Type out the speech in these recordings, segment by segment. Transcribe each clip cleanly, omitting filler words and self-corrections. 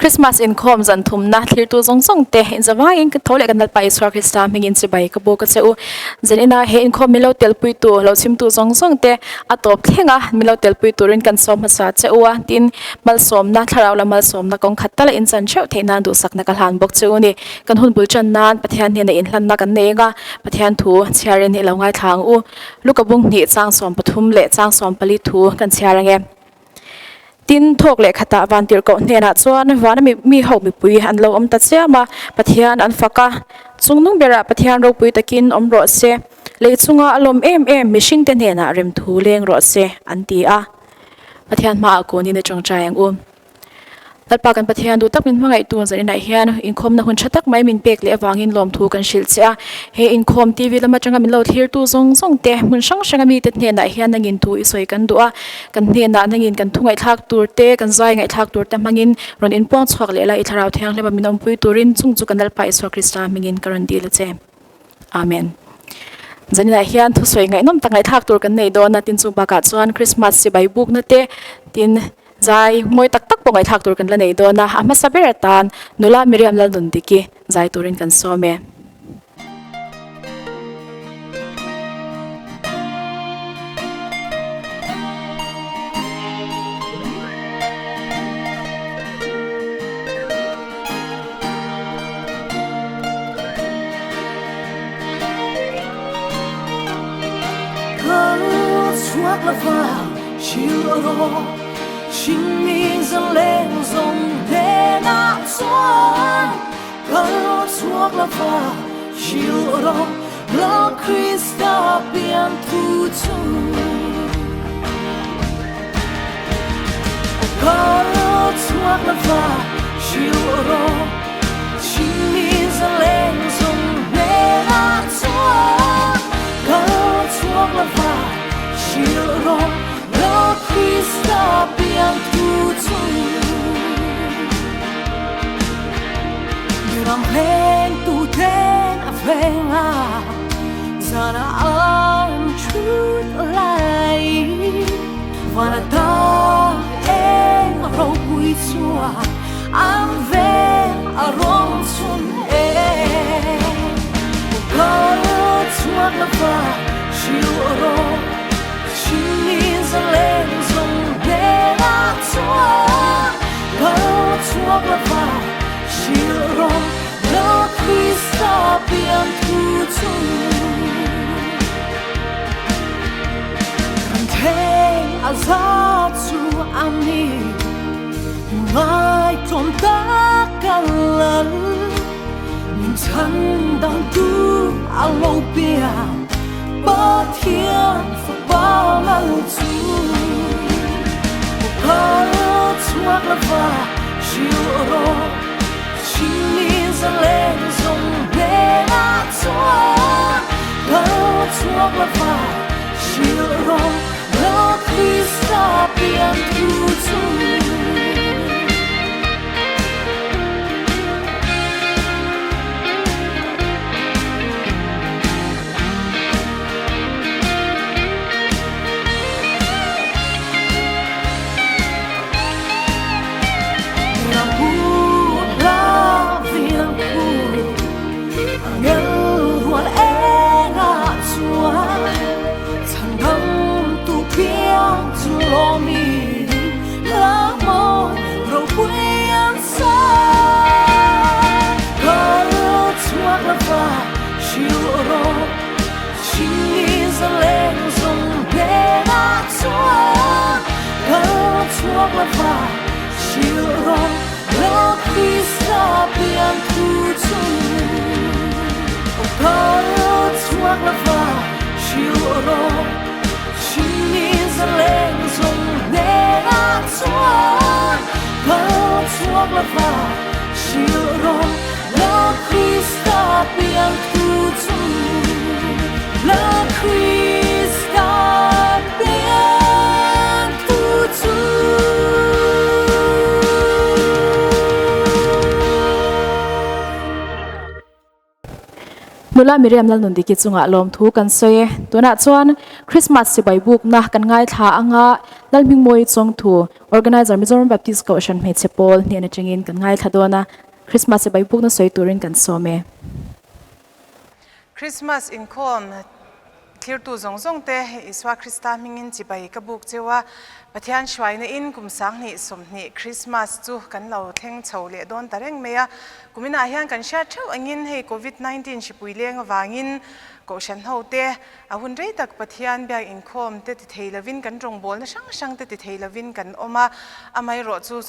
Krismas Inkhawm zanthum na thlir tu zawng te in zawang ka thole kan nalpa iswa Krista mingin sibai ka bo ka cheu zenina he Inkhawm milo telpui tu lo sim tu zawng te atop thlenga milo telpui turin kan som hasa cheua tin malsom na tharau la malsom na kong khattala in chan cheu theina du sakna ka hlan bok cheu ni kan hun bul chan nan Pathianni na in hlan na kan nega Pathianthu chiarin hi lo ngaithlang u lukabung ni changsom pathum le changsom pali thu kan chiarange tin thok le khata van tir ko nena chuan wana mi ho mi pui an lo om ta chema pathian an faka chungnung bera pathian ro pui takin om ro se le chunga alom em mishing te nena rem thu leng ro se an ti a pathian ma ko ni ne chong chayang talpa kan pathian du tak min mangai tu zani na hian Inkhawm na hun thatak mai min pek le awangin lom thu kan shil cha he Inkhawm TV lama changa min lo thlir tu zong te mun sang sanga mi te hne na hian nangin thu isoi kan du a kan hne na nangin kan thungai thak tur te kan zai ngai thak tur te mangin ron in pong chhuak le la i tharau thang le minom pui turin chung chu kan dalpa iswa Krista mingin karon di le che amen zani na hian thu soi ngai nom tangai thak tur kan nei do na tin chu bakah chuan Christmas si bai buk na te tin zai moi tak po ngai thak tur kan la nei do na ama saberatan nula miriam la dun diki zai turin kan some Chim minh dâng lên dòng đê nát xoan Cơn chuốc là phá chiều đó Lỡ Krista biến thu chung Cơn chuốc là phá chiều đó Chim minh dâng lên dòng đê nát xoan Cơn chuốc là phá chiều đó Lỡ Krista biến thu chung Điều làm lên tu tên về ngà Giờ là anh chút lại Và là ta em rau bùi chua Anh về ở rong xuân em Có chuột là phá chiều rồi Chim minh dâng lên dòng đê nát xoan Có chuốc là phá chiều rồi Lỡ Krista biến thu chung Cần thế à giá chú anh đi Mai tồn ta cần lần Nhìn chân đang tu à lâu bia Ba thiên và bao lần chú Có chuốc là phá chiều rồi Chim minh dâng lên dòng đê nát xoan Có chuốc là phá chiều rồi Lỡ Krista biến thu chung là phá chiều rồi Lỡ Krista biến thu chung Có chuốc là phá chiều rồi Chim minh dâng lên dòng đê nát xoan Có chuốc là phá chiều rồi Lỡ Krista biến thu chung Lỡ Krista biến thu chung nula miriam lal nun diki chunga lom thu kan soe tuna chuan Christmas si bai buk na kan ngai thla anga lalming moi chong thu organizer Mizoram Baptist Kohhran me Zaipawl ni na chingin kan ngai thadona Christmas si bai buk na soi turin kan some Krismas Inkhawm thirtu zawng te iswa Krista mingin chibai ka buk chewa Pathian shwaina in kumsang ni somni Christmas chu kan lo thleng chho le don tareng meya kumina hian kan sha thau angin hei COVID-19 shipuileng awangin Kohhran hote ahun rei tak Pathian bia Inkhawm te ti theilavin kan rongbol na sang te ti theilavin kan oma amai ro chu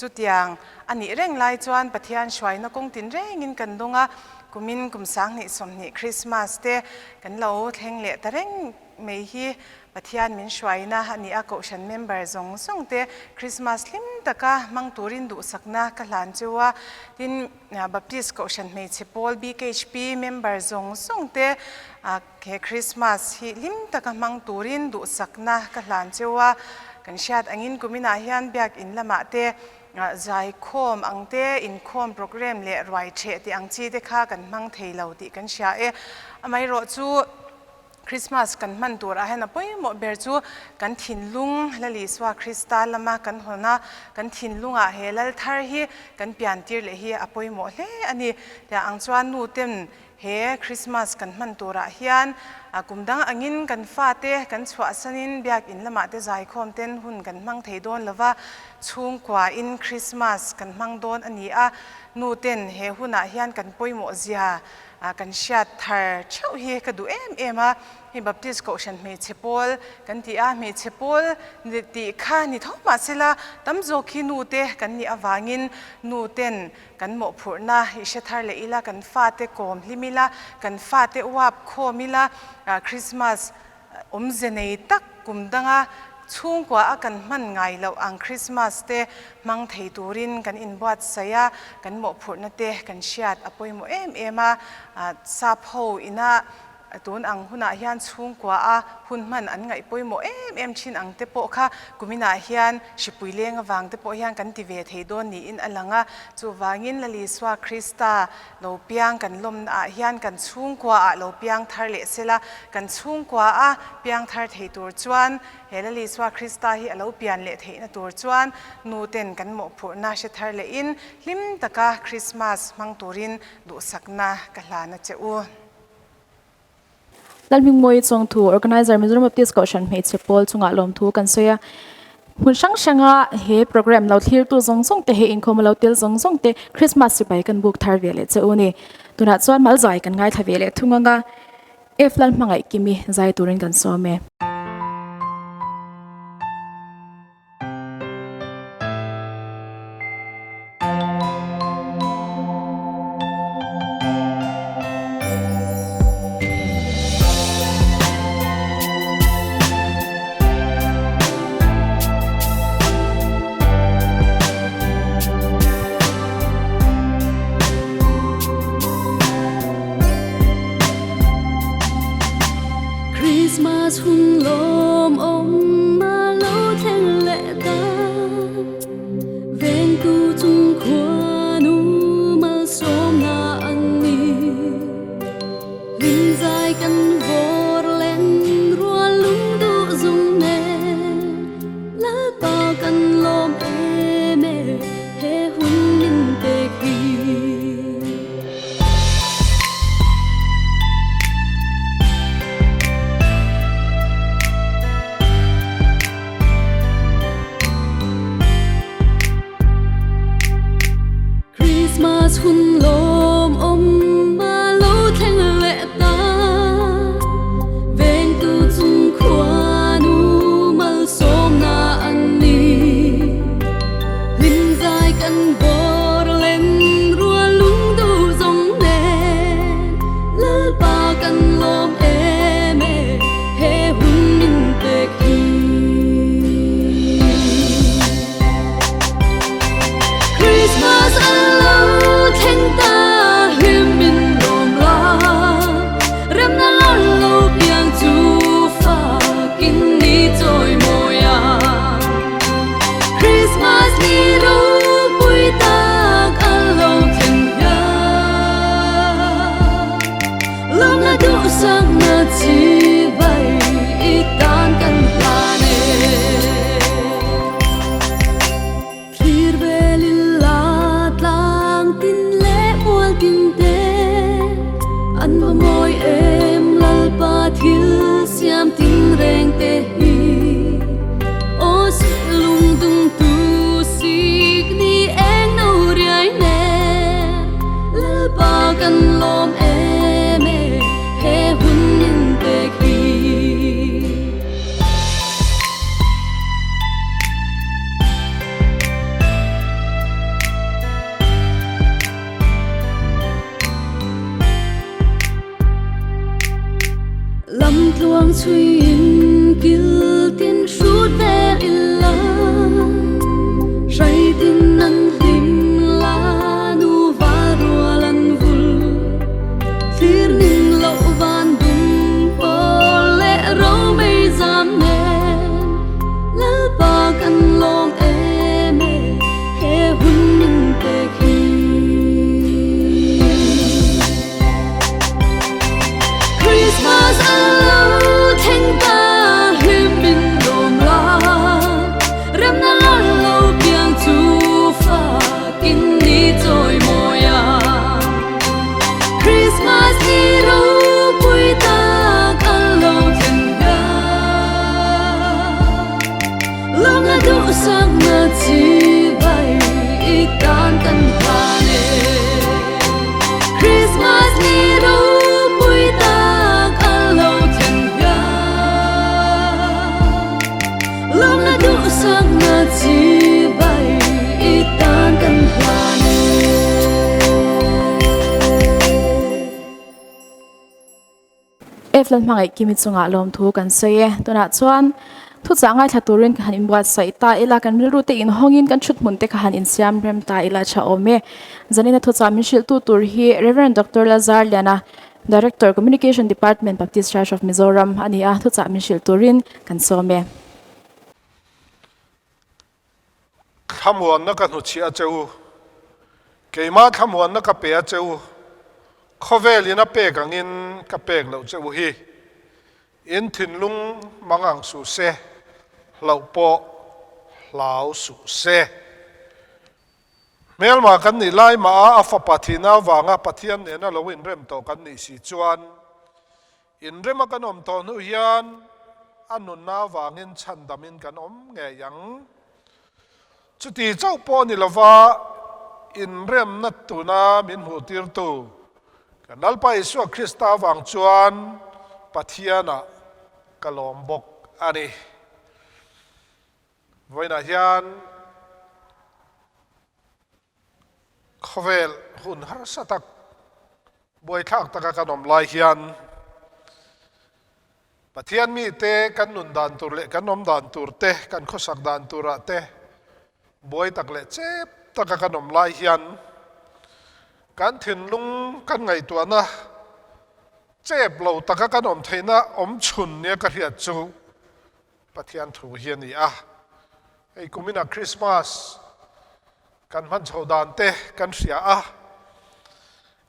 chutiang ani reng lai chuan Pathian shwaina kongtin rengin kan donga kumin kumsang ni somni Christmas te kan lo thleng le tareng mei hi Pathian min shwaina ani a Kohhran member zawng te Christmas lim taka mang turin du sakna ka hlan chewa tin Baptist Kohhran mei Zaipawl BKHP member zawng te ke Christmas hi lim taka mang turin du sakna ka hlan chewa kan shat angin kumina hian biak in lama te Zaikhawm angte Inkhawm program le hruaituten ti angchi te kha kan mang theilo ti kan sha e amai ro chu Christmas kan man tur a hena poimo ber chu kan thinlung lali swa Krista lama kan hunah kan thinlunga helal thar hi kan piantir le hi apoimo hle ani ta angchuan nu ten he Christmas kan man tura hian kumdang angin kan fa te kan chhua sanin biak in lama te Zaikhawm ten hun kan mang theidon lova chhung in Christmas kan mang don ani a nu ten he hunah hian kan poimo zia kan shat thar chau hi ka du em a hi Baptist Kohhran me Zaipawl kan ti a me Zaipawl ni ti kha ni thoma sela tamzo khi nu te kan ni awangin nu ten kan mo phurna hi shathar le ila kan fa te kom limila kan fa te wap khomila Christmas omzenei tak kumdanga chhungkwa akan man ngai lo ang Christmas te mang thei turin kan in buatsaih kan mo phurna te kan shiat apoimo em a sapho ina tun ang hunah hian chhungkwa a hunman an ngaipawimawh em thin ang te pawh kha kumina hian shipuileng awang te pawh hian kan ti ve thei dawn ni in alanga chu wangin lali swa Krista lo piang kan lom na hian kan chhungkwa a lo piang thar le sela kan chhungkwa a piang thar thei tur chuan he lali swa Krista hi alo pian le thei na tur chuan nu ten kan mo phurna she thar le in hlim taka Christmas mang turin du sakna ka hlana cheu lalming moi chong thu organizer Mizoram Baptist Kohhran me Zaipawl chunga lom thu kan soya hun shanga he program lo thlir tu zawng te he Inkhawm lo tel zawng te Christmas si bai kan buk thar vele cheu ni tuna chuan mal zai kan ngai thavele thunganga eflan mangai kimi zai turin kan some Christmas hun lom ma lo thleng le ta ven tu chung khwa nu mal som na ani ling zai kan vor len rua lung du zum ne la pa kan lom me he hun min te ki hun lom ma lo thleng le ta ven tu chung khwa nu mal som na ani lim zai kan bor len rua lung du zong ne la pa kan lom me he hun min te ki Christmas theng ta him min lom la rem na la lo piang chu fa kin ni choi moya Christmas ni ro pui tak a lo theng ya sang na chi bai tan kan phane Christmas ni ro pui ta alo chen ya long na du sang na chi bai tan kan phane Eflan mangai kimi chunga lom thu kan soye tuna chuan thu changa thaturin kan in buatsaih ta ila kan rilru te in hongin kan thut mun te khan in siam rem ta ila cha ome zanina thu chamin shil tu tur hi Reverend Dr. Lazar Liana Director Communication Department Baptist Church of Mizoram ani a thu chamin shil turin kan some Thamuan na kan hu chia cheu keima thamuan na ka pe cheu khovel ina pe kangin ka pek lo cheu hi in thinlung mangang su se lo po lau su se mel ma kan ni lai ma a fa pathina wanga pathian ne na lo in rem to kan ni si chuan in rem kan om to nu hian anun na wangin chandamin kan om nge yang chuti chau po ni lova in rem na tu na min hu tir tu kanal pa isu Krista wang chuan pathiana kalom bok ani voina hian khovel hun har satak boi thak taka kanom lai hian pathian mi te kan nun dan tur le kanom dan tur te kan khosak dan tura te boi tak le chep taka kanom lai hian kan thin lung kan ngai tua na chep lo taka kanom theina om chhun ne ka riat chu pathian thu hian ni a ei kumina Christmas kan man chodan te kan ria a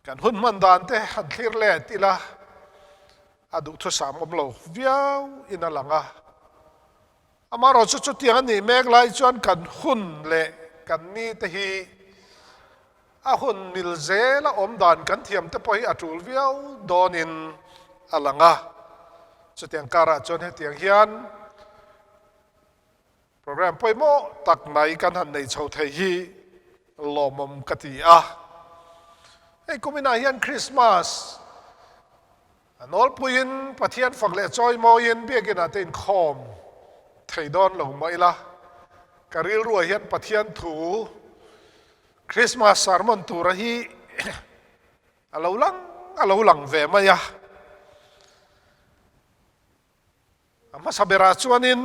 kan hun man dan te han thlir le tila adu thu sam om lo viau ina langa amaro chu chu tiang ni mek lai chuan kan hun le kan ni te hi a hun mil zela om dan kan thiam te poi atul viau donin alanga chu tiang kara chon he tiang hian program poi mo tak nai kan han nei chho thei hi lomom kati a ei kumina hian Christmas anol puin pathian fakle choi mo yen biakin atin khom thei don lo mai la karil ruwa hian pathian thu Christmas sermon tura hi alo lang ve maya ama sabera chuanin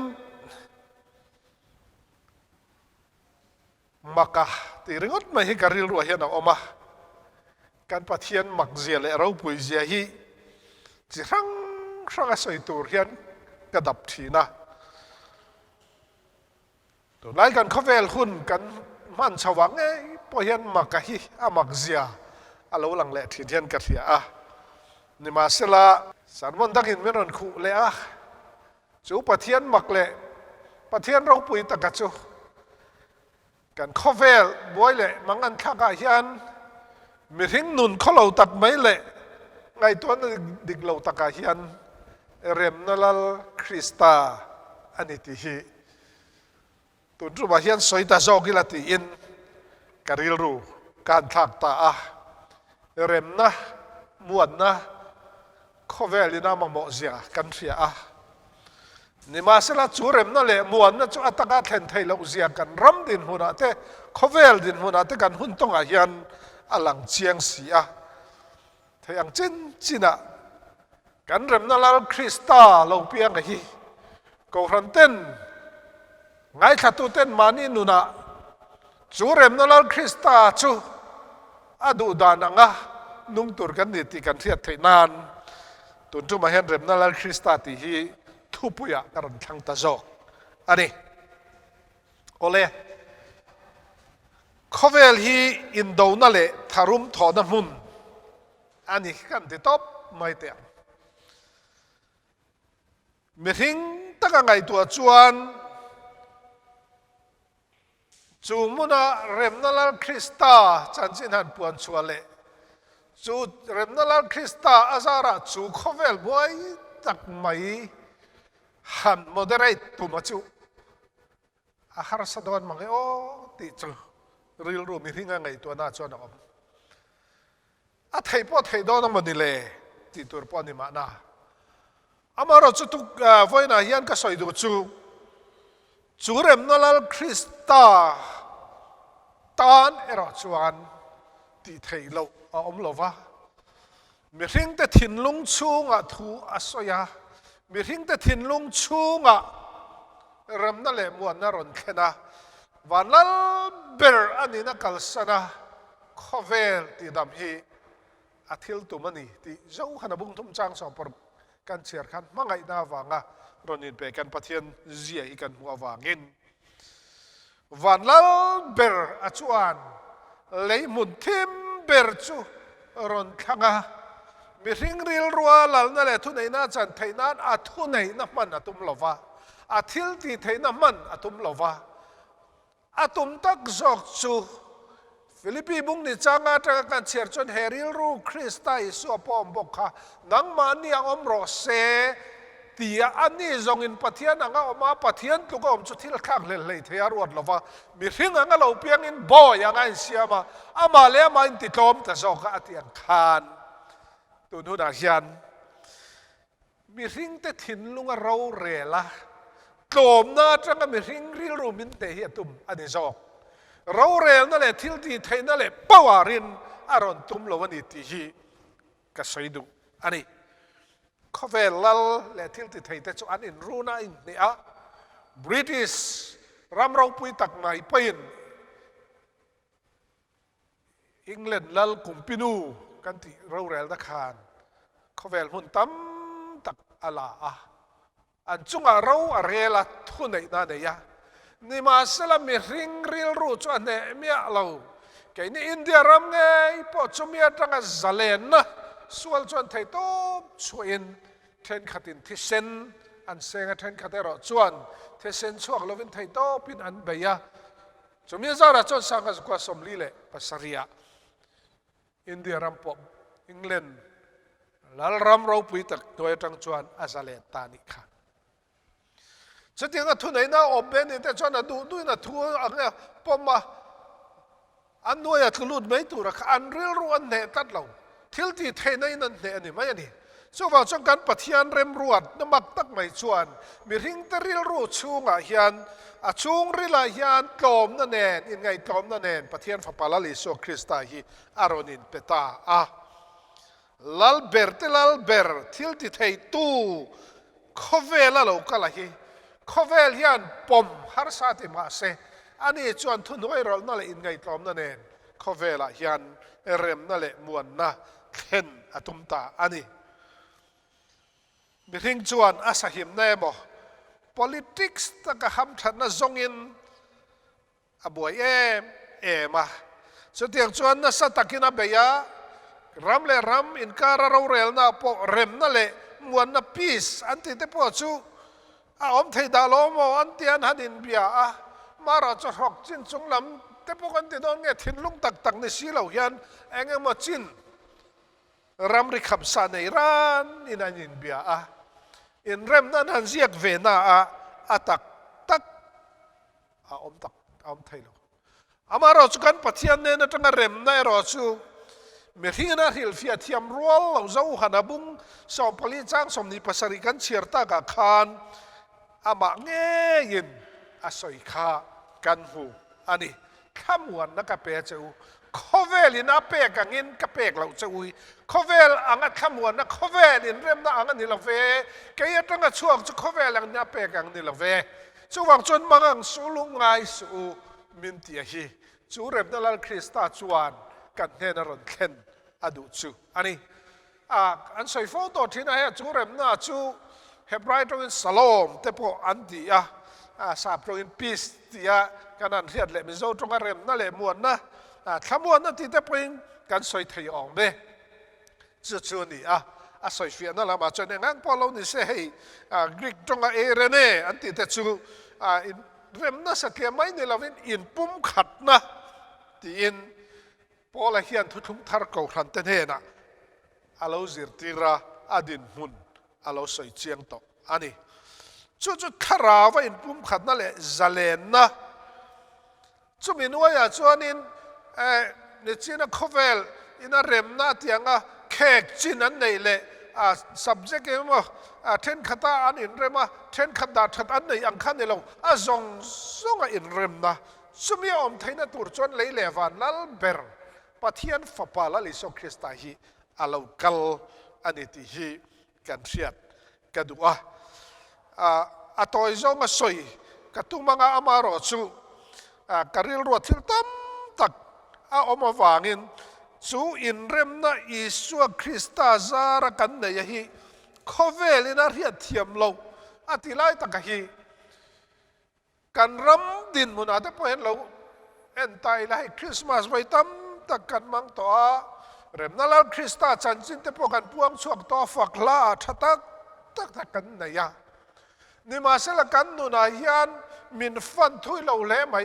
bakah ti ringot mai hi karil ruwa hian a oma kan pathian makzia le ro pui zia hi chi rang a soi tur hian ka dap thina to lai kan khovel hun kan man chawang e po hian makahi a makzia alo lang le thi hian ka thia a ni ma sela sanmon dakin meron khu le a chu pathian makle pathian ro pui taka chu kan khovel boy le mangan thaka hian mi hing nun kholo tak mai le ngai tuan dik lo taka hian rem nalal Krista ani ti hi tun tru ba hian soita zogila ti in karil ru kan thak ta a rem na muan na khovel ina ma mo zia kan ria a ni ma sela chu rem na le muan na chu ataka thlen thei lo zia kan ram din huna te khovel din huna te kan hun tonga hian alang chiang si a thei ang chin china kan rem na lal Krista lo piang hi Kohhran ten ngaihthlak mani nuna chu rem na lal Krista chu adu dananga nung tur kan ni ti kan riat thei nan tun tu ma hen rem na lal Krista ti hi thupuya karan thang ta zo ani ole khovel hi in do na le tharum thona mun ani kan ti top mai te mi hing taka ngai tua chuan chu muna rem na lal Krista chan chin han puan chuale chu rem na lal Krista azara chu khovel boy tak mai han moderate tu ma chu har sadon mangai o ti chu ril ru mi ringa ngai to na chuan om a thei po thei do na mani le ti tur po ni ma na amaro chu tu voina hian ka soi du chu rem na lal Krista tan ero chuan ti thei lo om lo wa mi ring te thin lung chunga thu asoya mi ring te thin lung chunga ram na le muan na ron khena vanal ber ani na kalsana khovel ti dam hi athil tu mani ti zo khana bung thum chang so por kan cher khan mangai na wanga ronin pe kan pathian zia I kan mu awangin vanal ber achuan leimun thim ber chu ron thanga mi ring ril ruwa lal na le thu nei na chan theinan a thu nei na man atum lova a thil ti theina man atum lova atum tak zok chu Philippi bung ni changa ta kan cher chon heril ru Krista Isu pom bokha nang mani ang omro se tia ani zong in pathian anga oma pathian tu ko om chu thil khang le le thea ruat lova mi ring anga lo piang in boy anga in siama ama le ma in ti tom ta zok atiang khan tu nu da hian mi ring te thin lunga ro re la tlom na tanga mi ring ril ru min te hi tum ani zok ro rel na le thil ti theina le pawarin aron tum lo wani ti hi ka soidu ani khovel lal le thil ti thei te chu an in runa in ni a British ramrong pui tak mai pain England lal kumpinu kan ti ro rel da khan khovel hun tam tak ala a an chunga ro a rela thu nei na ne ya ni ma sala mi ring ril ru chu ne mia lo ke ni India ram nge po chumia tanga zalen na sual chuan thei to chuin then khatin thisen an senga then khatero chuan thisen chuak lovin thei to pin an beya chumia zara chon sanga kwa somli le pasaria India ram po England lal ram ro pui tak toy tang chuan azale tani kha so tiếng thu này na open ni te chuan na du na thu anga poma an noya thulut mai tura an ril ru an ne tat lo thil ti the nei nan ne ani mai ani so wa chang kan pathian rem ruat na mak tak mai chuan mi ring te ril ru chunga hian a chung rila hian tlom na nen in ngai tlom na nen pathian fa palali so Krista hi aronin peta a lal ber thil ti thei tu khovela lo kala hi khovel hian pom har sa ti ma se ani chuan thun hoi rol na le in ngai tlom na nen khovela hian rem na le muan na khen atum ta ani mi ring chuan asahim na mo politics ta ka ham that na zongin abuai ma so tiang chuan na sa takina beya ram le ram in kara ro rel na po rem na le muan na peace anti te po chu a om thei da lo mo an tian hanin bia a mara cho hok chin chung lam te po kan ti don nge thin lung tak tak ni si lo hian enge mo chin ram ri khap sa nei ran in anin bia a in rem nan han ziak ve na a atak tak a om thei lo amaro chu kan pathian ne na tanga rem na ro chu mi hina hil fia thiam rual lo zo hanabung so pali chang som ni pasari kan chirta ka khan ama ngein asoi kha kan hu ani khamuan na ka pe chu khovel ina pe angin ka pek lo chui khovel anga khamuan na khovel in rem na anga ni lo ve ke ya tanga chuak chu khovel ang na pe ang ni lo ve chu wang chon mangang sulu ngai su min tia hi chu rem na lal Krista chuan kan ne na ron khen adu chu ani an soi photo thina he chu rem na chu Hebrai tongin salom te po anti sap tongin peace tia kanan riat le mizo tonga rem na le muan na thamuan na ti te poin kan soi thei ong be chu ni soi fia na la ma chen ngang polo ni se hei Greek tonga erene anti te chu in rem na sa ke mai ni lovin in pum khat na ti in pola hianThuchhung thar Kohhran te he na alo zir tira adin mun alo soi chiang to ani chu thara wa in pum khat na le zalen na จุมินว่าจวนinนี่จีน่ะข้อเวลอินาเร็มน่าที่ยังแขกจีนันในเล่subject เองมั้งเทนขัดอันอินเรมาเทนขัดดัดอันในอังคันในเราzongอินเรมนะจุมีอมไทยน่ะตัวจวนเลยเลวันลัลเบอร์ปัทยันฟปาลลิโซคริสต์ฮีอาลูกัลอันนี้ที่ฮีกันเสียดกันดูตัวzongสวยกตุมังอามารอจูการิลรัวทิลตัมตักอมวางอินจูอินเรมนะอิสุคริสต์ซาระกันเนยฮีข้อเวลินาเรียเทียมเราติไลตักฮีกันรำดินมุนาแต่พอเห็นเราเอ็นไตไลคริสต์มาสไว้ตั้มตักกันมังตัวเรมนั่นแล้วคริสต์จันจินแต่พอกันพวงช่วงตัวฝักลาทัตักกันเนียนี่มาเสละกันนุนายันมินฟันทุยเราเล่ไหม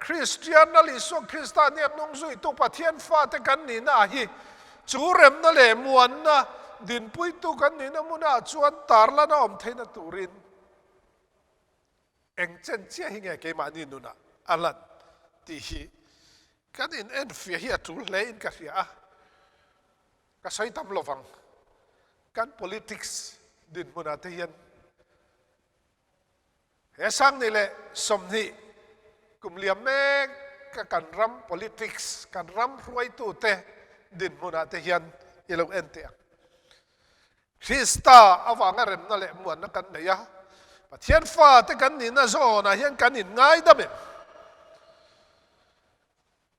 คริสเตียนนั่นลิสุคริสต์เนี่ยน้องซุยตุปะเทียนฟ้าแต่กันนี่นะฮีจูเรมนั่นแหละมวนนะดินปุยตุกันนี่นะมุนาชวนตาร์ละนะอมเทนตูรินเอ็งเจนเจียหิงเกมานี่นุนะอัลลันที่ฮีกันอินเอ็นฟิฮีตูเลอินกันฟิอาก็ใช้ตำลวังกัน politics ดินมุนาเทียนเฮสังนี่แหละสมนิกุมเลียมเมกกันรำ politics กันรำรวยตูเตดินมุนาเทียนอิลงเอ็นเตียคริสตาอวังเรมนั่นแหละมวนนักกันเนี่ยปะเทียนฟ้าแต่กันนี่นะโซนะเฮียนกันนี่ง่ายดำเอง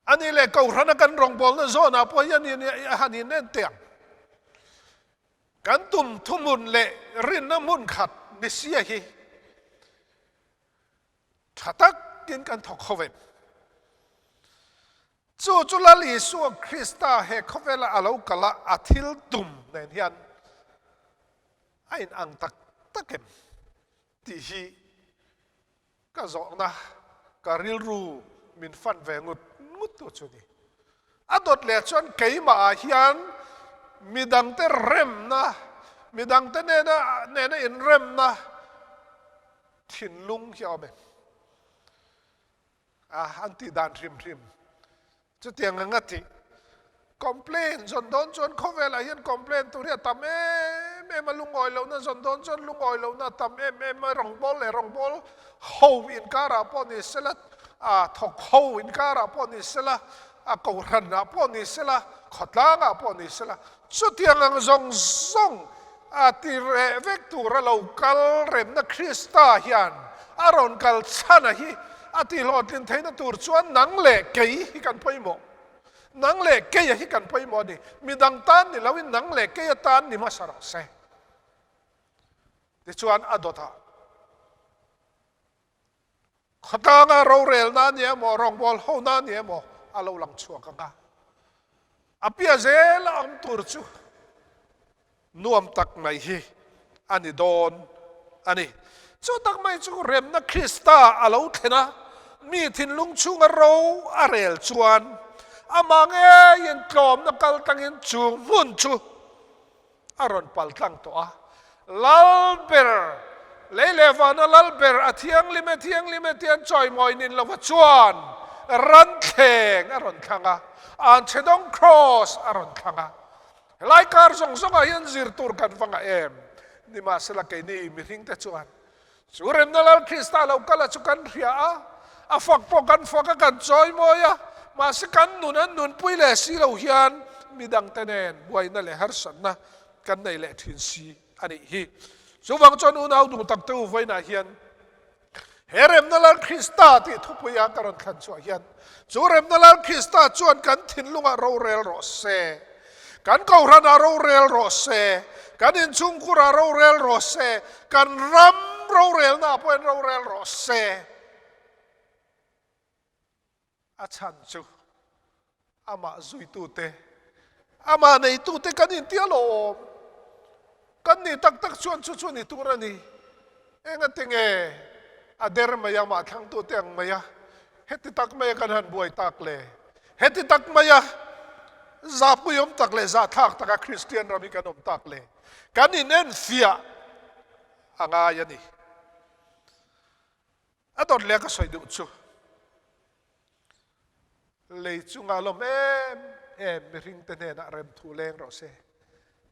อันนี้แหละเขาหากันรองบอลนะโซนะพอยันนี่ฮันนี่เน้นเตียงกันตุ่มทุ่มุนเละรินน้ำมุนขัดมิเสียฮีถ้าตักกินกันถกเขาเวนจู่ๆละลิสุคริสต์เฮเขาเวลาอาลูกละอาทิลตุ่มในเฮียนไอ้อังตักเก็มที่ฮีก็จอกนะก็ริลรูมินฟันเวงุดตัวชุนี้อดเลี้ยชวนเกี่ยมาเฮียนมีดังเตเรมนะมีดังเตเนนะอินเรมนะทิ้งลุงเขียวเมอันที่ด่านริมจะเตียงงัดที่คอมเพลนจนโดนจนเขาเวลาเห็นคอมเพลนตัวเรียทำมาลุงอ่อยเรานะจนโดนจนลุงอ่อยเรานะทำมารองบอลhowอินการ์ปอนิสละถกhowอินการ์ปอนิสละกอรันปอนิสละขัดล้างปอนิสละสุดที่ยังzongที่เรเวกตัวเราคัลเรมนักคริสต์เฮียนอารอนคัลชันฮีที่หลอดลินเทนตัวชวนนังเล็กเกยฮิกันไปหมดนังเล็กเกยฮิกันไปหมดนี่มีดังตันนี่เราวินนังเล็กเกยตันนี่มาสระเสที่ชวนอดท่าขัดงาเราเรลนั่นเนี่ยมอรองบอลเขานั่นเนี่ยมออาเราหลังชัวกันกันอภิเษกอัมตุรจูนวมตักไม่ฮีอันนี้โดนอันนี้จู่ตักไม่จู่เรมนักคริสต์อาเราเถนะมีทิ้งลุงชุงเราอาเรลชวนอามังยันกลอมนักกัลตังยันจูมุนจูอารอนปัลตังตัวลัลเบอร์เลวานาลัลเบอร์เทียงลิเมเทียนจอยมอยนินลาวชวนรันเทงอารอนขังอันเชดองครอสอารอนขังไลคาร์ส่งยันซิร์ตูร์กันฟังนี่มาสลักนี่มีหิงแต่ชวนจูเรมนาลัลคริสต์เราก็ละจุกันเรียฟักปกันจอยมอยมาสกันนุนปุยเลสีเราเฮียนมีดังเตนบวยนั่นแหละฮาร์สันนะกันในแหละทินซีอันนี้ฮีสุวังจนุนเอาดูตักตัวไว้นะเฮียนเฮเรมนาลัลคริสต์ที่ทุกอย่างกันขันชัวเฮียนจูเรมนาลัลคริสต์ชวนกันทินลุงเราเรลโรเซกันเกาหราเราเรลโรเซกันอินชุงกุราเราเรลโรเซกันรำเราเรลนาพวนเราเรลโรเซอาชันจูอามาซุยตูเตอามาในตูเตกันอินเตียโลกันนี่ตักชวนนี่ตัวนี่เอ็งติงอเดร์มายามาทั้งตูเตียงมายาเฮติตักมายากันหันบวยตักเลยเฮติตักมายาซาปุยมตักเลยซาทักตักคริสเตียนรามิกันอมตักเลยกันนี่เน้นเสียอ่างายนี่อดอนเลี้ยก็สวยดูจู เลยจุงอารมณ์มีริงเตเนนะเริ่มทูเลงเราเส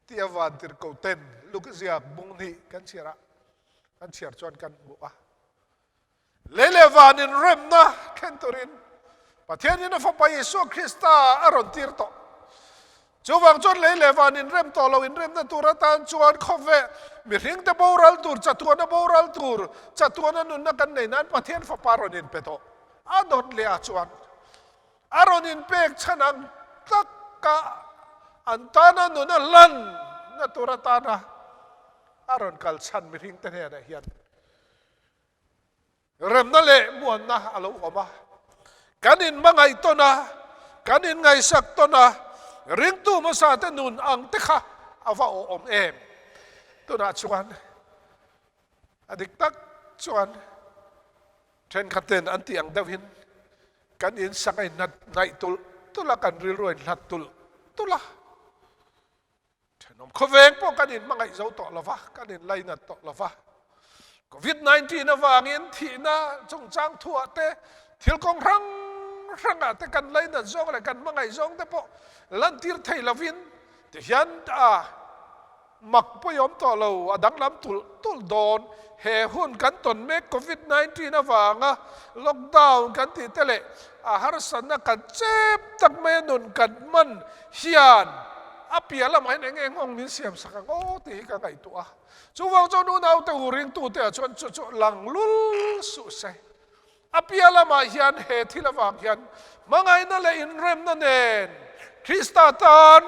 ที่อวันติรกูเต็นลูกเสียบุงนี่กันเชียระกันเชียร์จวนกันบัวเลวานินเริ่มนะเคนตุรินประเทศนี้นะฟ้าไปยิสุคริสต์อารอนติร์โตจูวังจนเลวานินเริ่มโตเราอินเริ่มนั่นตัวรัตันจวนคอเวมีริงเตบอรัลตูร์จัตัวนะบอรัลตูร์จัตัวนั้นนุนนักกันในนั้นประเทศฟ้าปารอนินเปโตอาดอนเลียจวนอารอนินเปกฉนังตักกะอันตานันนุนลันนั่นตัวรัตันนะอารอนกัลชันมีริงเตเนี่ยนะเฮียนเริ่มนั่นแหละมวนนะอาลูกออกมากันอินมาไงตัวนะกันอินไงสักตัวนะริงตู้มาซาเตนุนอังเตค่ะเอาว่าอมตัวน่ะชวนอดีตตักชวนเทรนขัดเต้นอันที่อังดาวินกันอินสักไอ้นัดไงตุลกันริรวยนัดตุลเทนอมเขาเวงพวกกันอินมาไงเจ้าต่อละวะกันอินไล่นัดต่อละวะCOVID-19 นะว่างินที่น่ะจงจ้างทั่วเตะที่กองรังอ่ะแต่กันไล่นั่นจงอะไรกันมั่งไงจงแต่พอลันทีร์ไทยละวินที่ยันมักพยอมต่อเราดังลำตุลโดนเฮหุ่นกันตนเมก COVID-19 นะว่างะล็อกดาวน์กันที่เตะหารสันนะกันเจ็บตักเมนุนกันมันฮิยันอาเปียละไม่เองงมินเสียมสักโอ้ตีกันไงตัวจูวังจนูนเอาแต่หูริงตัวแต่ชวนจุหลังลุลสุเสอาเปียละไม่ยันเหตุที่ละวางยันมังไงนั่นแหละอินเรมนั่นเองคริสตาตาน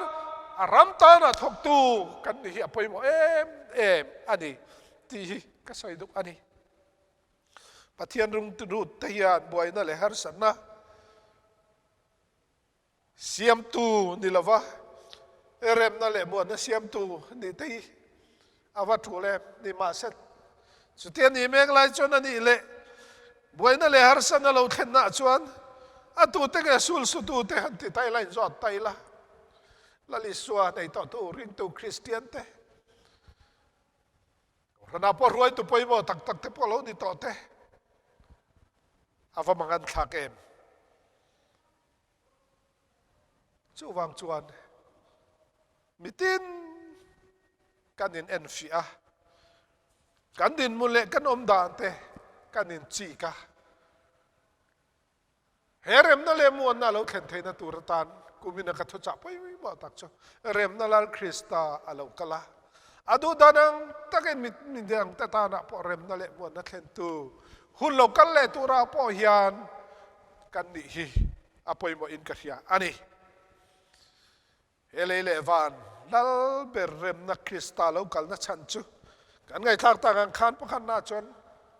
อารามตานะทกตูกันนี่อภัยโมอันนี้ที่ก็ใส่ดุอันนี้ปะเทียนรุงตุดที่ยันบวยนั่นแหละฮาร์สันนะเสียมตูนี่ละวะเริ่มนั่นแหละมวนนะเสียมตูนี่ที่อาวัตถุเล่นี่มาเสร็จสุดที่นี่เมฆไล่จนนี่เละบวยนั่นแหละฮาร์สันนั่นเราเห็นหน้าจวนอาตูเตะสูลสุดูเตะหันติไตไลน์จอดไตละละลิสวาในต่อตัวริงตัวคริสเตียนเตะรนาพอรวยตัวไปบ่ตักเตะพอเราดิต่อเตะอาว่ามังกันทักจู่วางจวนมิตินกันนินเอ็นฟีอากันดินมุเล่กันอมดานเตกันนินจีกาเฮเรมนั่นเลยมวนน่ะเราเข็นเทนตุรตันกูมีนักทุจไปไม่มาตักจ้ะเรมนั่นละคริสตาเรากละอดูดานังตะเกนมีเดียงตะตานะพอเรมนั่นเลยมวนนักเข็นตูหุ่นเรากันเลยตุราพอฮิยันกันนี่ฮีอภัยโมอินกัลยาอันนี้เฮเลวานนั่นเป็นเรมนักคริสตาเรากันนักชันจูกันไงทางต่างขันพักขันน่าจน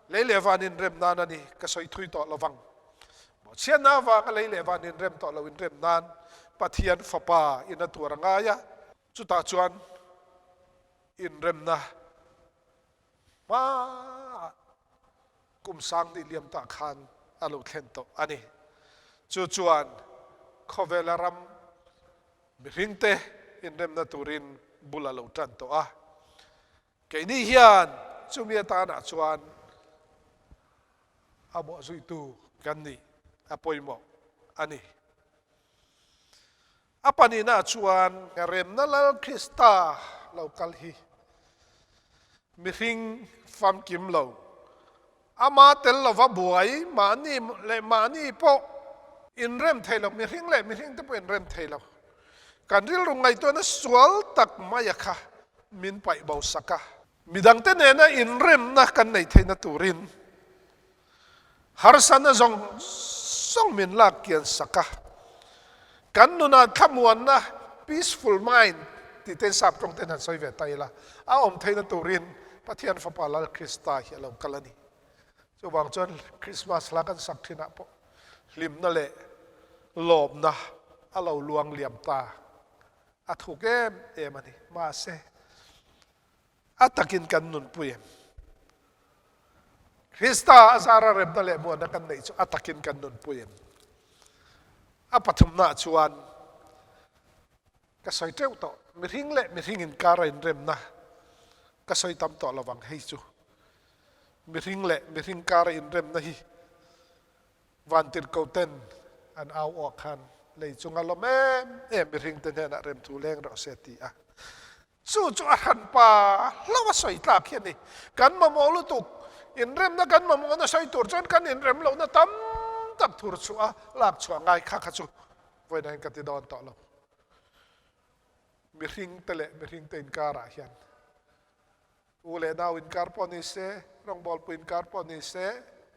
เลวานินเรมนานี่ก็สอยทุยต่อระวังเช่นนั้นว่าอะไรเลวานินเรมต่อเราอินเรมนานปะเทียนฟ้าป่าอินตัวรังายะจุดตาจวนอินเรมนะมากุมสังดิเลียมตาขันอาลูเข็นโตอันนี้จุดจวนขเวลารัมมิริงเตอินเรมนะตูรินบุลาลูจันโตแค่นี้ฮิยันจุมีตาหน้าจวนอาบสุยตูกันนี่อาปอยโมอันนี้apa ni na chuan rem na la krista lo kal hi mi hing fam kim lo ama tel lo va buai mani po in rem thailo mi hing te po in rem thailo kan ril rungai to na sual tak maya kha min pai bau saka midang te ne na in rem na kan nei theina turin har sana zong min la kian sakaกันนุนาขมวนนะ peaceful mind ที่เต็นสับตรงเต็นหันซอยเวทไตละเอาอมเทนตุรินปะเทียนฟ้าป่าลาคริสตาเฮลงกันละนี่จะวางจนคริสต์มาสลากันสักทีนะปะลิมนั่นแหละหลบนะเอาเราลวงเหลี่ยมตาอาถูกมันนี่มาเสอาตะกินกันนุนปุยคริสตาอาซาระเร็บนั่นแหละมวนนักกันไหนจะอาตะกินกันนุนปุยอาปัตมนาชวนก็สอยเจ้าต่อมีทิ้งเละมีทิ้งอินการอินเรมนะก็สอยตำต่อระวังให้จูมีทิ้งเละมีทิ้งการอินเรมนะฮีวันติรกูเต็น อันเอาออกคันเลยจงอารมณ์มีริงเตนนะเริ่มทูแรงเราเสียทีอ่ะสู้จวนหันป่าแล้วว่าสวยตาเขียนนี่กันมาโมลุตุกอินเริ่มนะกันมาโมนะสวยตัวจนกันอินเริ่มเรานะตั้มตับทุรชัวลากชัวง่ายข้าขจูไว้ในกันติดอนต่อเรามีริงเตเลมีริงเตนการะเขียนอูเลนาวินการปอนิเซรองบอลปินการปอนิเซ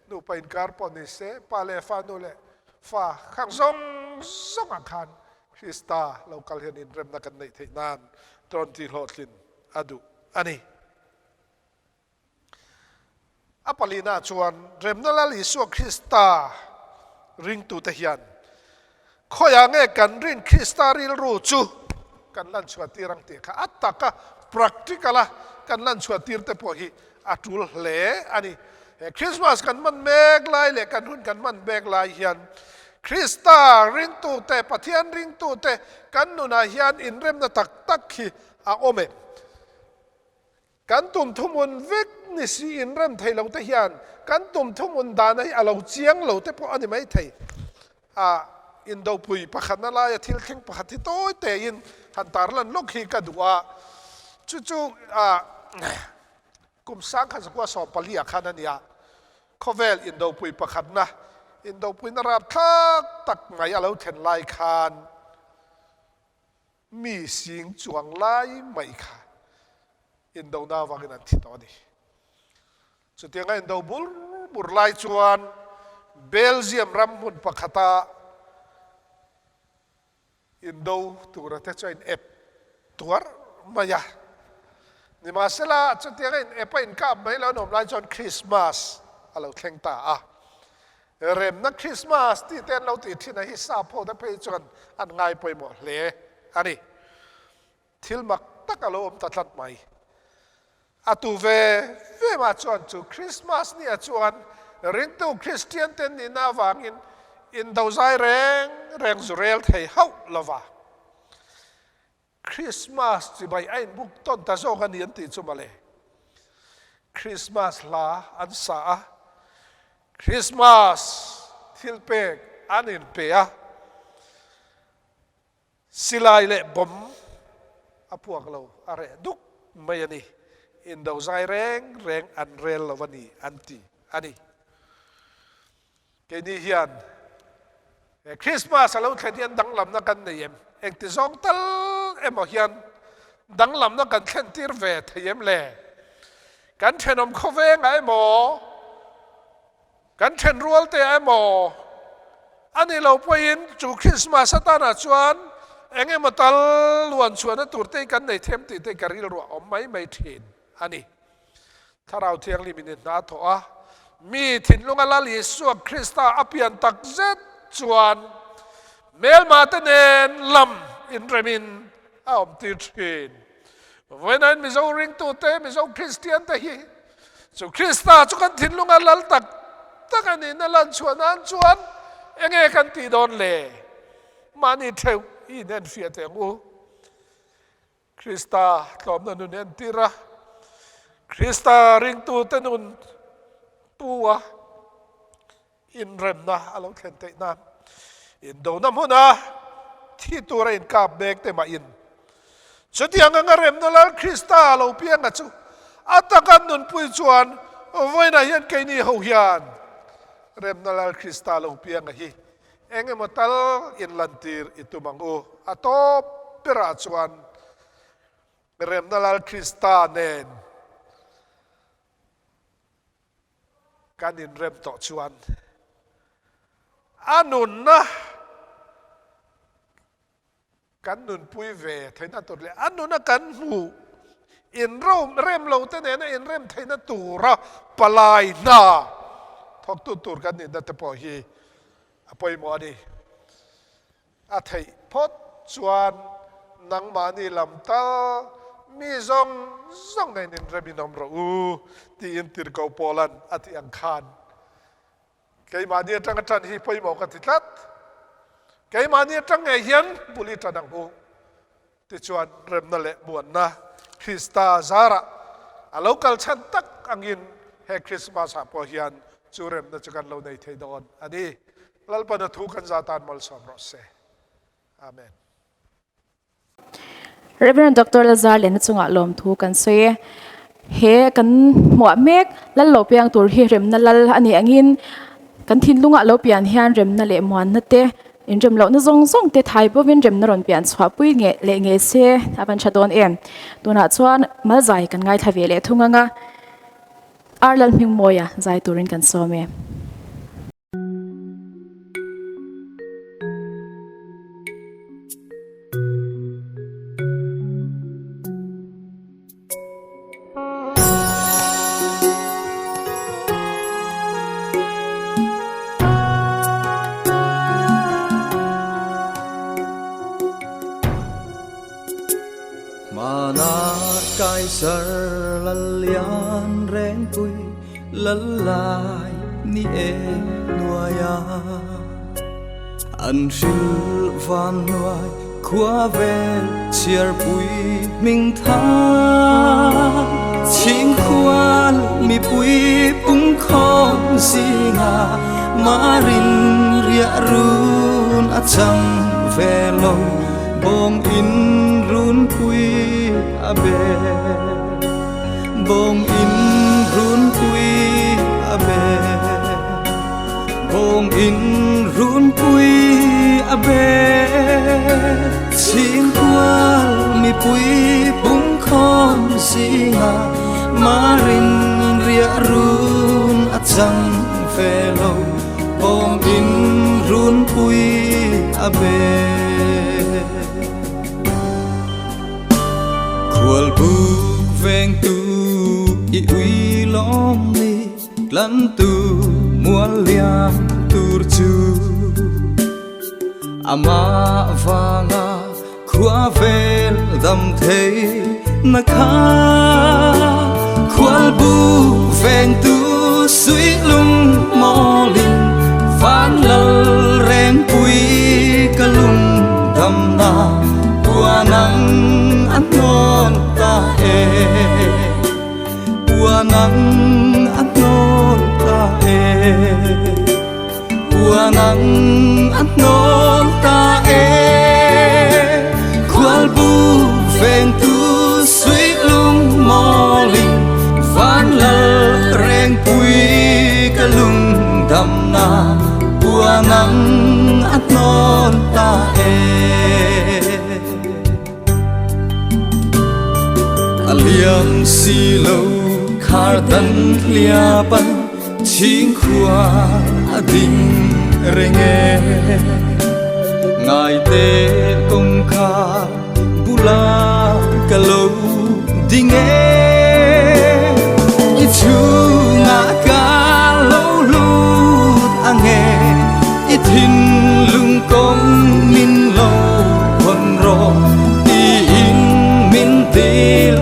นูไปอินการปอนิเซปาเลฟานูเลฟ้าข้างส่งอาคารคริสตาเราคัลเห็นอินเริ่มนักกันในที่นานตอนที่โหดลินอดูอันนี้อปลีนาชวนเริ่มนั่นละลิสวคริสตาริงตูเทียนข้อยางเงกันริงคริสตาริลรูจูกันลันชวตีรังเตะอัตตะกะ practical กันลันชวตีร์เตปอฮีอัตุลเล่อันนี้คริสต์มาสกันมันเมกไลเล่กันหุ่นกันมันเมกไลเฮียนคริสตาริงตูเตปะเทียนริงตูเตกันนุนาเฮียนอินเรมนาตักฮีอาโอเมกันตุ่มทุ่มุนวิกนิสีอินเรมไทยเราเตเฮียนกันตุ่มทุ่มุนดานให้เราเจียงเราเตปออันนี้ไม่ไทยอินโดปุยปะขันนั่นละทิลเข่งปะขัดที่โตเตยินหันตาร์ลันลูกฮีกัดว่าจู่กุมสังขันสักว่าสอบปลียขันนั่นยาเขาเวลอินโดปุยปะขันนะอินโดปุยนราบทักตักไงเราเห็นลายคานมีสิ่งจวงลายไม่ค่ะอินโดนาวังนั้นที่ตอนนี้สุดที่ไงอินโดบุรลายจวนเบลเซียมรำมุนปะขัตาอินโดตัวเราจะใช้เอฟตัวมายานี่มาเสละจุดที่ไงเอฟอินกับไม่แล้วหนุ่มลายจวนคริสต์มาสเราแข่งตาเริ่มนักคริสต์มาสที่เต้นเราติดที่ไหนฮิซาโพได้ไปจนอันง่ายไปหมดเลยอันนี้ทิลมักตักอารมณ์ตัดลัดใหม่อาตูเวมาจวนจูคริสต์มาสนี่จวนริงตูคริสเตียนเต้นนี่น่าวางอินดาวใจแรงจุเรลเทยเฮาละวะคริสต์มาสที่ใบไอ้บุกต้นตาโซกันยันติดจุมาเลยคริสต์มาสลาอันสาคริสต์มาสทิลเปกอันอินเปียสิลายเละบอมอาพวกเราอะไรดุกไม่ยันนี่อินดาวใจแรงอันเรลละวันนี้อันตีอันนี้แค่นี้เฮียนคริสต์มาสเราแค่เฮียนดังลำนักกันเนี่ยเองที่สองตัลเฮียนดังลำนักกันแค่ที่เวทเยี่ยมเลยกันเชนอมโคเวงไอ้หมอกันเชนรัวเตะไอ้หมออันนี้เราไปยินจูคริสต์มาสตานาชวนเองมาตัลล้วนชวนตัวเตะกันในเทมติเตะกันริลรัวไม่เทนอันนี้ถ้าเราเที่ยงลิมิตนาโถมีถิ่นลุงอลาลิสวคริสตาอภิยันตักเซตชวนเมลมาเตเนนลำอินเรมินอมติชินวันนั้นมิโซริงตัวเตมิโซคริสเตียนเตฮีสุคริสตาจุกันถิ่นลุงอลาลตักอันนี้นั่นลันชวนนั้นชวนเองกันตีโดนเล่มานี่เทวอีเนนเฟียเตงูคริสตาตอมนันนุนเนนติระคริสตาริงตัวเตนุนปัวอินเรมนะเราเห็นเตนั้นอินโดน้ำหัวนะที่ตัวเราอินกาบเบกเตมาอินสุดยังงั้นเรมนั่นแหละคริสตาเราเพียงกันจูอัตกันนุนปุยจวนไว้ในยันแค่นี้เขาเฮียนเรมนั่นแหละคริสตาเราเพียงกันฮีเองมาตัลอินลันตีร์อิตุมังโออัตบเปราจวนเรมนั่นแหละคริสตาเนนการอินเรมต่อชวนอันนุนนะกันนุนปุยเวทให้นั่นตัวเลยอันนุนนะกันหูอินร่มเริ่มเราแต่เนี่ยนะอินเริ่มให้นั่นตัวระปลายนาทอกตัวกันนี่นั่นแต่พอฮีปอยหมอดีอาทัยพดชวนนังมานี่ลำตามีซองในนินเรมินอมรูที่อินทิร์กาวโปลันอาทิอังคารแกมาเนี่ยจังจันฮีปอยหมอกันติดลัดแกมาเนี่ยจังไงเฮียนบุรีจันดังหูที่ชวนเริ่มนั่นแหละบวชนะคริสตาซาระอาลูกัลชันตักanginเฮคริสต์มาสพอเฮียนจูเริ่มนั่นจะกันเราในไทยดอนอันนี้ lalpa na thu kan zatan mal som ro se amen Reverend Dr. Lazar len chunga lom thu kan soe he kan muah mek lal lo piang tur hi rem na lal ani angin kan thin lunga lo pian hian rem na le muan na te in rem lo na zong te thai bo vin rem na ron pian chwa pui nge le nge se apan chadon em tuna chuan mal zai kan ngai thawe le thunganga arlal ming moya zai turin kan some Sar lalian reng pui lalai ni e nuaya an shil van nuai khua vel chiar pui ming tha ching khuan mi pui pung khom singa marin ria run acham velo bom in run pui abe bom in run pui abe bom in run pui abe chim kwal mi pui bung khom singa marin ria run achang velo bom in run pui abe Kual buk veng tu I ui lom ni Lan tu mual liam tur chu Ama vanga Khua vel dam thei na kha Kual buk veng tu Sui lung mo linh Phan lal reng pui Ka lung dam na Tua nang an non ta e Tua nang an non ta e Tua nang an non ta e Kual bu veng tu suy lung mo linh Phan lal reng pui ka lung dam na Tua nang an non ta e Liam si lo khar tan liapan ching khua ding renge ngai te công kha bula kalo ding e ichu nga ka lo lut ange ithin lung kong min lo hon ro ti in min til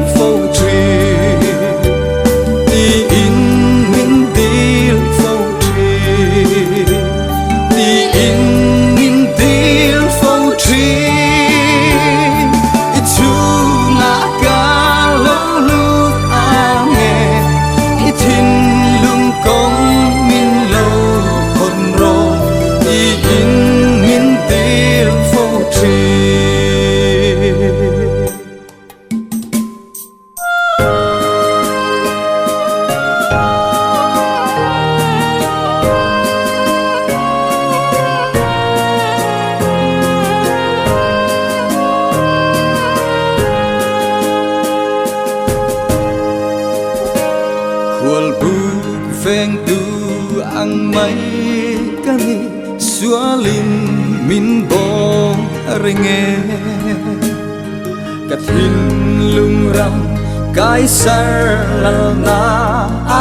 Kai sar lal na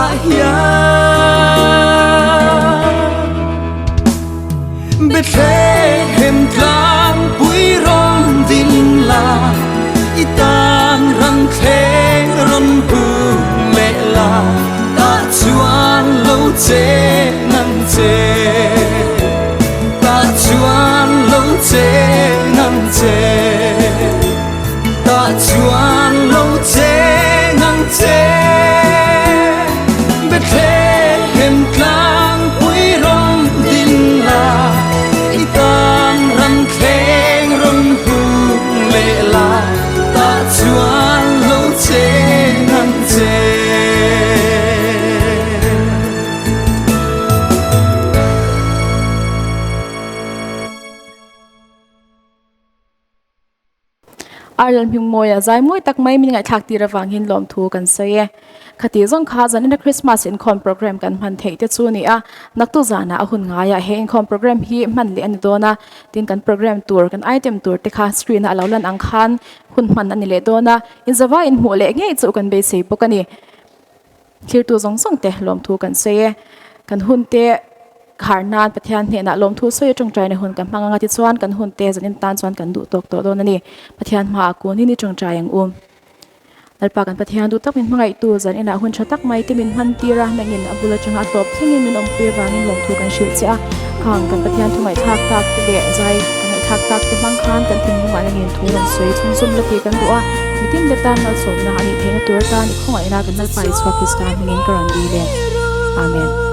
ahya Bethlehem tlang pui rom din la Itang rang theng ron hu le la Ta chuan lo che nang che Ta chuan lo che nang che Ta chuan lo che Bethlehem tlang pui rom din la Ireland hing moya zai moi tak mai min ngaithlak ti rawang hin lom thu kan saye khati zong kha zan in Krismas Inkhawm program kan man thei te chu ni a naktu zana a hun nga ya he Inkhawm program hi man li ani dona tin kan program tour kan item tour te kha screen a laulan ang khan hun man ani le dona in zawa in mu le nge chu kan be sei pokani thlir tu zong zong te lom thu kan saye kan hun te Kharnan Pathianni na lom thu soi chung trai na hun kan manga ti chuan kan hun te zanin tan chuan kan du tok to don ani Pathian ma ku ni chung trai ang alpa kan Pathian du tak min mangai tu zan ina hun thatak mai te min han tira nangin abula changa top thingin min om pe wangin lom thu kan shil cha khang kan Pathian thu mai thak tak te le zai kan mai thak tak te mang khan kan thing ma nangin thu ran soi chhunzawm la ti kan duwa mitin de tan na so na ani theng tur ta ni khongai na kan nal pai swa Kristan ngin karan di le amen